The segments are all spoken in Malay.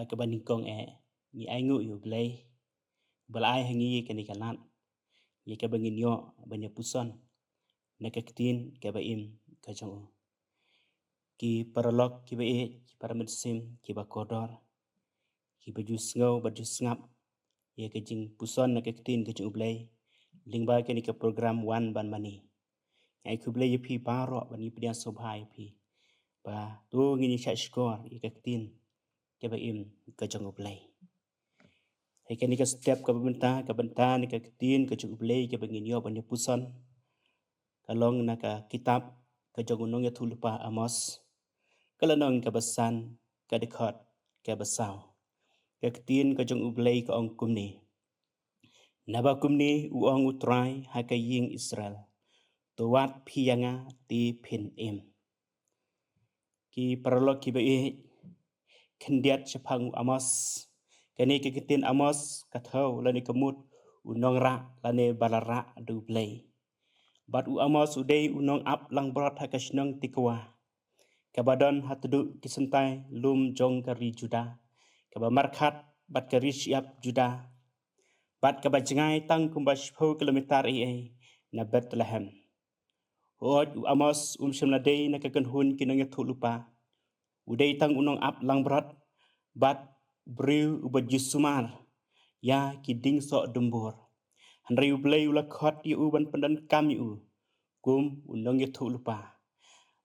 ke banikong ni ai ngu yu belai hangi ke ni kalat ye ke bangin yo banya puson na ke ketin ke baim ke jong ki paralog ki ki paramedsim ki bakodor ki baju sngau baju ngap ye ke jing puson na ke ketin ke jong lingba ke ni ke program one ban mani ai ku ye pi baro bani pedian sobhai pi ba tu ngini cha skor ye ke ketin ke baim ke jong Hai kan ni ke step ke benta ni ke ketin ke jong ke bangin yo banya puson kalong na ka kitab ke jong unong ya thulupa amos kalanong ke besan ke dekat ke besau ke ketin ke jong ke ong kumni naba kumni uong utrai ha ke ying Israel tuat pianga ti pin ki paralog ki kendiat sepang amos kini ke ketin amos kathau lani kemut unong ra lani balara du bat u amos udei unong ap lang brot ha kasnong tikwa kabadan hatudu kisentai lum jong kari juda kaba markat bat kari siap juda bat kaba jengai tang kumbas 10 kilometer na Bethlehem hot u amos semladei na kakenhun kinong lupa udei tang unong ap lang brot bat briu ubajisumar ya kiding so dembor Handrai ublay ulakot yu uban pandan kami kum unong lupa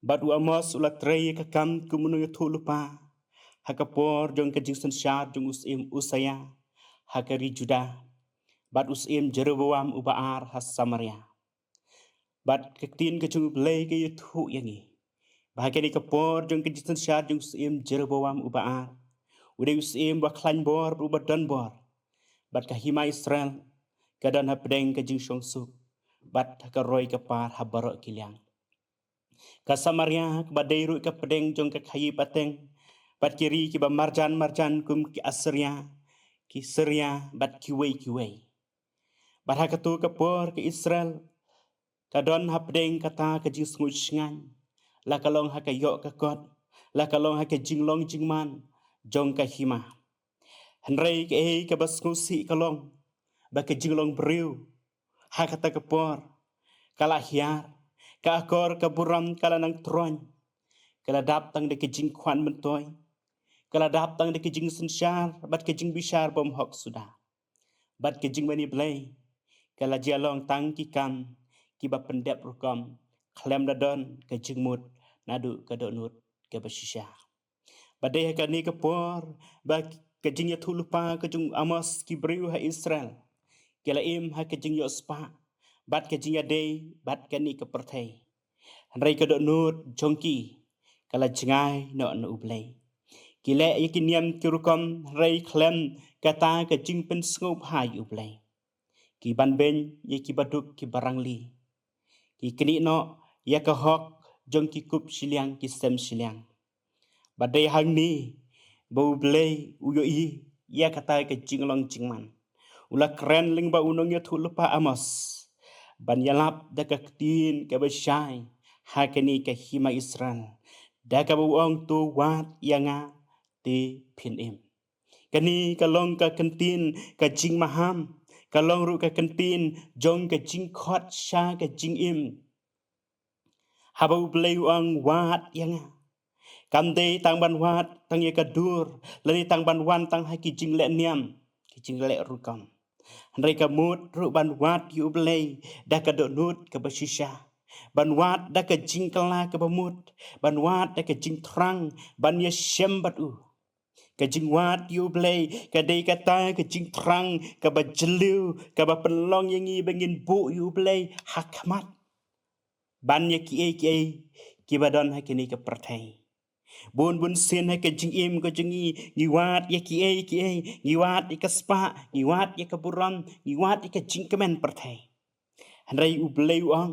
bat u amos ulatrei kakam kumunong lupa hakapor jong kajing sensyat jong usim usaya hakari juda bat usim Jeroboam ubaar has Samaria bat ketin kajung ublay ke yangi bahkan kapor jong kajing sensyat jong usim Jeroboam ubaar udai usim baklan bor ubadan bor bat kahima Israel kadan hapdeng kajing syongsuk bat hakaroy kapar habaro kiliang ka Samaria badairu ka pedeng jong ka khayi pateng bat kiri ki ba marjan kum ki Assyria ki Syria bat kiwei bat hakatu kapor ke Israel kadon hapdeng kata ka jing sngan la kalong hakayo ka kot la kalong hakajinglong jingman jong ka hima Handrai ke ka basngusi kalong ba ka jinglong briu hakata kapor kala hiar ka akor ka buram kala nang tron kala dap tang de kijing kwan mentoy kala dap tang de kijing sensyar bat kijing bishar bom hok sudah bat kijing mani blay kala jialong tang ki kam ki ba pendep rukom klem dadon kijing mut nadu ka donut ke basisha badai ka ni kapor ba kijing ya thulupa kijing amos ki briu ha Israel kala im ha kijing yo spa bat kijing ya day bat kani ka perthai Handrai ka donut jongki kala jengai no ublay kile yakiniam kirukom rai klem kata ka jingpen sngop hai ublay ki banben ye ki baduk ki barangli ki kini no ya ka hok jongki kup siliang ki sem siliang badai hang ni bau blay uyo ya kata ka jinglong jingman ula kren ling ba unong ya thulupa amos ban yalap da ka tin ka bashai hakani ka hima Israel da ka buong tu wat yanga ti pinim kani kalong ka kentin ka jing maham kalong ru ka kentin jong ka jing khot sha ka jing habau blay uang wat yanga kamde tang ban wat tang ye ka dur lani tang ban wan tang ha ki jing le niam ki jing le rukam Handrai ka mut ru ban wat yu blay da ka donut ka basisha ban wat da ka jing kala ka bamut ban wat da ka jing trang ban ye shembat ka jing wat yu blay ka dei ka ta ka jing trang ka ba jeliu ka ba penlong yangi bengin bu yu blay hakmat ban ye ki badon hakini ka perthai bun sen ha ka jing im ka jingi ni wat ye ni wat ka spa ni wat ye ka buram ni wat ka jing kemen perthai Handrai ublay uang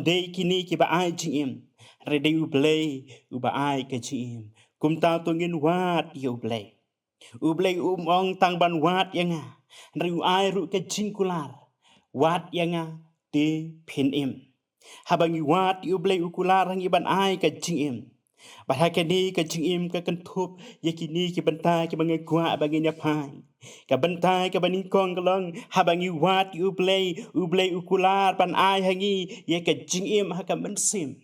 dei kini ki ba ai jing im Handrai dei ublay ba ai ka jing kum ta tungin wat ye ublay ong tang ban wat yanga Handrai ai ru ka jing kular wat yanga ti pin habangi wat ublay ukular hang iban ai ka jing Bahakani ka jingim ka kentup ya kini ki bentai ki bangai kuat bagi nyapai. Ka bentai ka baning kong kelong habangi wat ublei ukular pan ai hangi ya ka jingim ha ka mensim.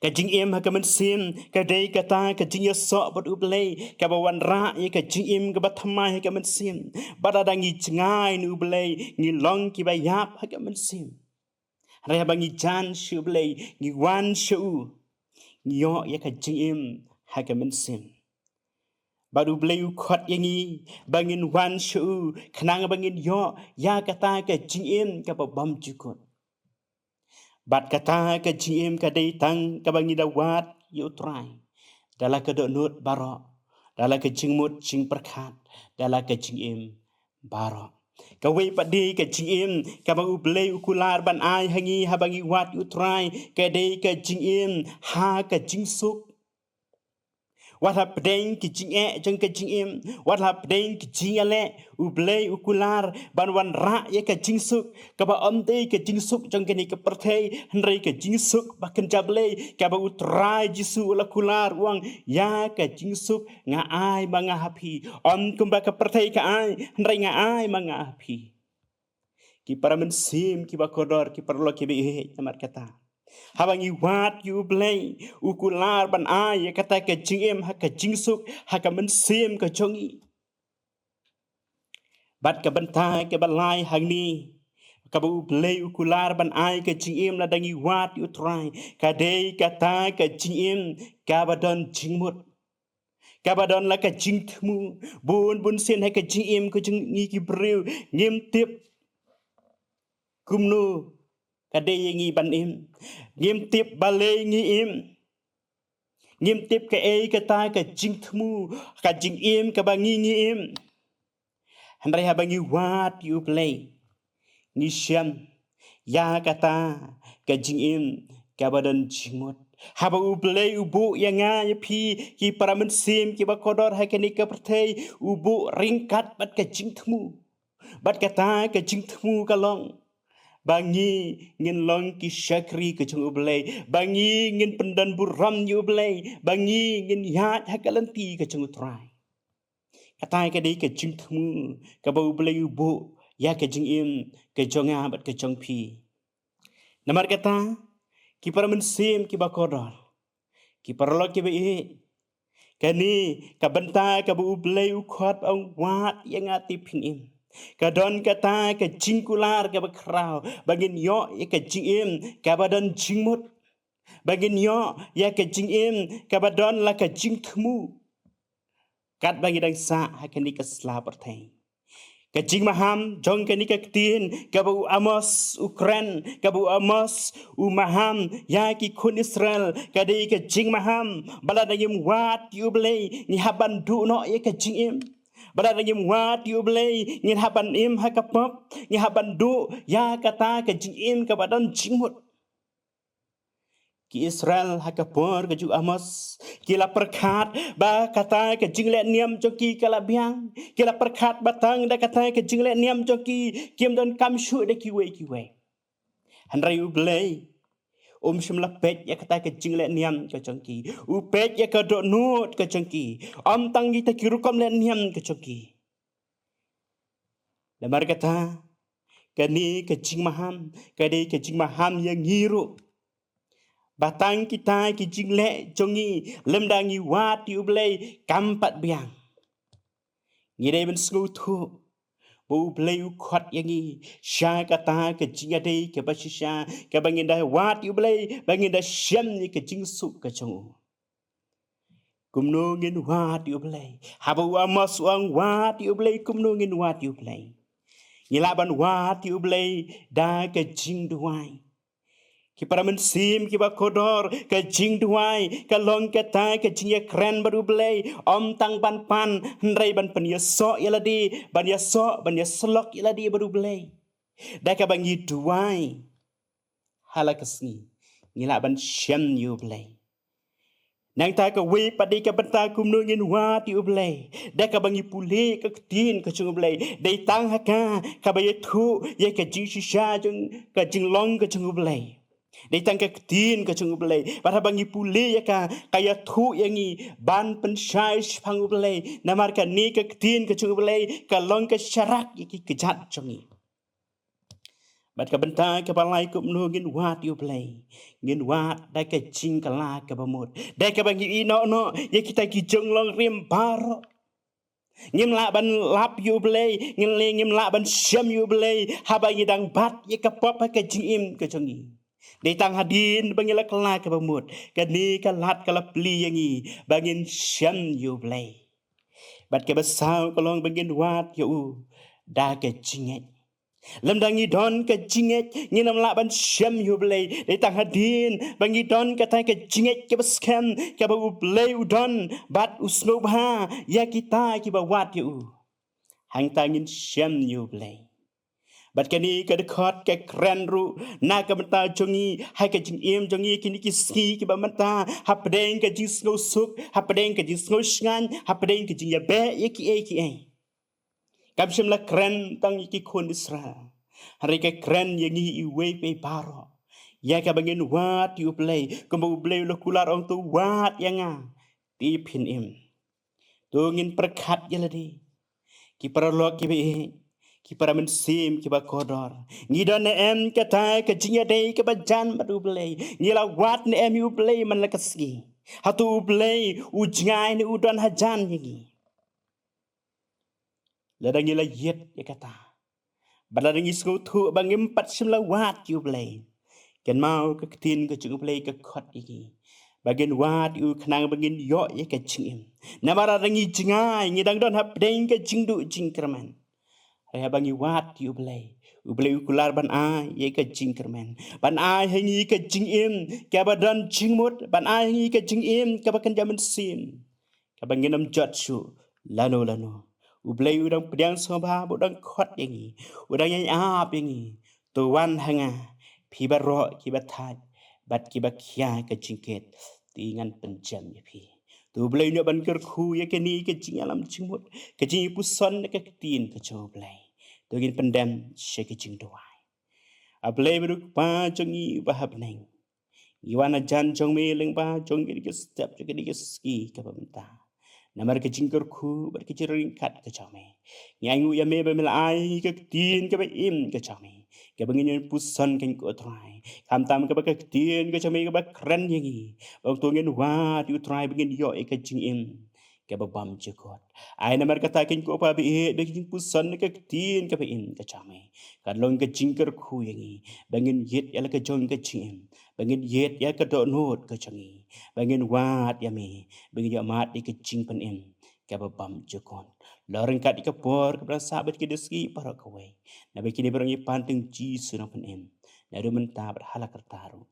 Ka jingim ha ka mensim ka dei ka ta ka jing ya sok bot ublei ka bawan ra ya ka jingim ka bathamai ha ka mensim. Badadangi jengai ni ublei ni long ki bayap ha ka mensim. Rai bangi jan shu ublei ni wan shu. Nyo ya ka jingim ha ka mensim. Baru beliau khot yangi bangin wan shu kenang bangin yo ya kata ka jingim ka bam jukut. Bat kata ka jingim ka datang ka bangin dawat yo trai. Dala ka donut barok. Dala ka jingmut jing perkat. Dala ka jingim barok. Kawai padi ka jingim ka bang beliau kular ban ai hangi ha bangi wat yo trai ka dei ka jingim ha ka jingsuk. Wat ha pedeng ki jing jeng ka jing im wat ha pedeng ki jing ale ublei ukular ban wan ra ye ka jing suk ka ba om te ka jing suk jeng ka ni ka perthei hnrei ka jing suk ba kan jable ka ba utrai jisu la kular wang ya ka jing suk nga ai ma nga hapi om kum ba ka perthei ka ai hnrei nga ai ma nga hapi ki para mensim ki ba kodor ki perlo ki be namar kata Habangi wat you blay ukular ban ai kata ka jingem ha ka jingsuk ha ka mensim ka jongi bat ka bentai ka balai hangni ka bu blay ukular ban ai ka jingem la dangi wat you try ka dei kata ka jingem ka badon jingmut ka badon la ka jingthmu bun sen ha ka jingem ka jingi ki brew ngem tip kumnu kadai ngi ban im ngim tip balai ngi im ngim tip ka e ka ta ka jing thmu ka jing im ka bangi ngi im handrai ha bangi wat you play ngi syam ya ka ta ka jing im ka badan jingmot ha ba u play ubu ya nga ya phi ki paramen sim ki ba kodor ha ka ni ka perthei ubu ringkat bat ka jing thmu bat ka ta ka jing thmu ka long Bangi ngin long ki syakri ke chung ublay. Bangi ngin pendan buram yu ublay. Bangi ngin yat hakalanti ke chung utrai. Katai ke di ke chung thmu. Ke bau ublay ubu. Ya ke jing im. Ke jong abat ke jong pi. Namar kata. Ki para mensim ki bakodol. Ki para lo ki bai. Kani kabenta ke bau ublay ukhot ang wat yang ati pin im. Kadon kata ke jingkular ke bakrau bagin yo ya ke jingim ke badan jingmut bagin yo ya ke jingim ke badan la ke jingthmu kat bagi dang sa hakani ke slapertai ke jing maham jong ke ni ke tin ke bu amos ukran ke bu amos maham ya ki kun israel ke di ke jing maham baladayim wat yublei ni haban du no ya ke jingim Berada yang wat you belai ngin haban im hakapap ngin haban du ya kata ke jingim ke badan jingmut ki Israel hakapor ke ju amos ki la perkat ba kata ke jingle niam joki kala biang ki la perkat batang da kata ke jingle niam joki kim don kam shu de ki we handrai you belai shimla pet ya kata ke jingle niam ke jongki pet ya ke do nut ke jongki tang gi ta kirukom le niam ke jongki lamar kata kani ke jing maham kadi ke jing maham yang ngiru batang kita ke jingle jongi lemdangi wat yu blai kampat biang ngire ben snu thu bu blai khot yangi sha kata ke jingade ke basisha ke banginda wat yu blai banginda syam ni ke jingsu ke jongu kumno ngin wat yu blai habu amas wang wat yu blai kumno ngin wat yu blai Nilaban wat yu blai da ke jing duai ki para mensim ki ba kodor ke jing duai ke long ke ta ke jing ya kren baru blai tang ban pan ndrai ban pen ya so yaladi ban ya so ban ya slok yaladi baru blai da ka bangi duai halakasni nilaban syam yu blai Nang ta ka we padi ka benta kumno ngin wat yu blai da ka bangi pule ka tin ka chung blai dai tang ha ka ba ye thu ye ka jing shisha jung ka jing long ka chung blai Dei tangka ketin ke chung belai. Pada bangi pulih ya ka kaya thu yangi ban pensyai pangu belai. Namar ka ni ke ketin ke chung belai kalong ke syarak yaki kejat chungi. Bat ka bentai ke balai ku menu ngin wat yu belai. Ngin wat dai ke jing kala ke bamut. Dai ke bangi ino no ya kita ki jong long rim baro. Ngim la ban lap yu belai. Ngim la ban syam yu belai. Haba ngidang bat ya ke pop ke jing im ke chungi. Di tang hadin bangila kala ke bamut. Kani kalat kala pli yangi. Bangin syam yu belai. Bat ke besau kolong bangin wat yu. Da ke jinget. Lemdangi don ke jinget. Nginam la ban syam yu belai. Di tang hadin bangi don ke tai ke jinget ke beskan. Ke bagu belai udon. Bat usno bah. Ya kita ki ba wat yu. Hang tangin syam yu belai. Bat kani ke dekat ke keren ru na ke menta jongi hai ke jing im jongi kini ki ski ki ba menta hapdeng ke jing sno suk hapdeng ke jing sno sngan hapdeng ke jing ya be ki e kam shim la keren tang ki kun Israel hari ke keren yangi i we pe baro ya ke bangin wat yu play kumbu play lo kular ong tu wat yanga ti pin im tu ngin perkat yaladi ki paralok ki be ki para mensim ki ba kodor ngida ne em kata ke jinga dei ke bajan batu play ngila wat ne em yu play man la kasgi hatu play u jingai ne udon hajan yigi la ngila yet ya kata bala ngi sku thu bangim pat simla wat yu play ken mau ke tin ke chung play ke khot yigi bagin wat yu khnang bagin yo ye ke chingim namara ngi jingai ngidang don hap deng ke jingdu jingkerman Raya bangi wat yu belai. Ubelai ukular ban ai ye ke jing kermen. Ban ai hengi ke jing im ke badan jing mut. Ban ai hengi ke jing im ke bakan jaman sim. Ke banginam jat su lano lano. Ubelai udang pedang soba udang khot yengi. Udang yang ap yengi. Tuan hanga pi barok ki batai bat ki bakya ke jingket tingan penjam ye pi. Tu belai ni ban kerku ye ke ni ke jing alam jing mut. Ke jing puson ke tin ke jo belai. Tugin pendam syeke jing doai. Ablay beruk pa jongi bahab neng. Iwana jan jong me leng pa jong gidi ke step jong gidi ke ski ke pementa. Namar ke jingker ku ber ke jiring kat ke jome. Nyangu ya me bemel ai ke tin ke be im ke jome. Ke bengin pusan ke ko trai. Kam tam ke ke tin ke jome ke ba keren yengi. Bang tungin wa tu trai bengin yo ke jing im. Ke babam jekot. Ai namar kata kin ko pa bi de jing pusan ke tin ke be in ke jame. Kan long ke jingker ku yengi. Bangin yet ya ke jong ke jing. Bangin yet ya ke do not ke jangi. Bangin wat ya me. Bangin ya mat ke jing pen in. Ke babam jekot. Loreng kat ke por ke sahabat ke deski para kawai. Nabi kini berangi panteng ji sunang pen in. Nadu mentah berhala kertaru.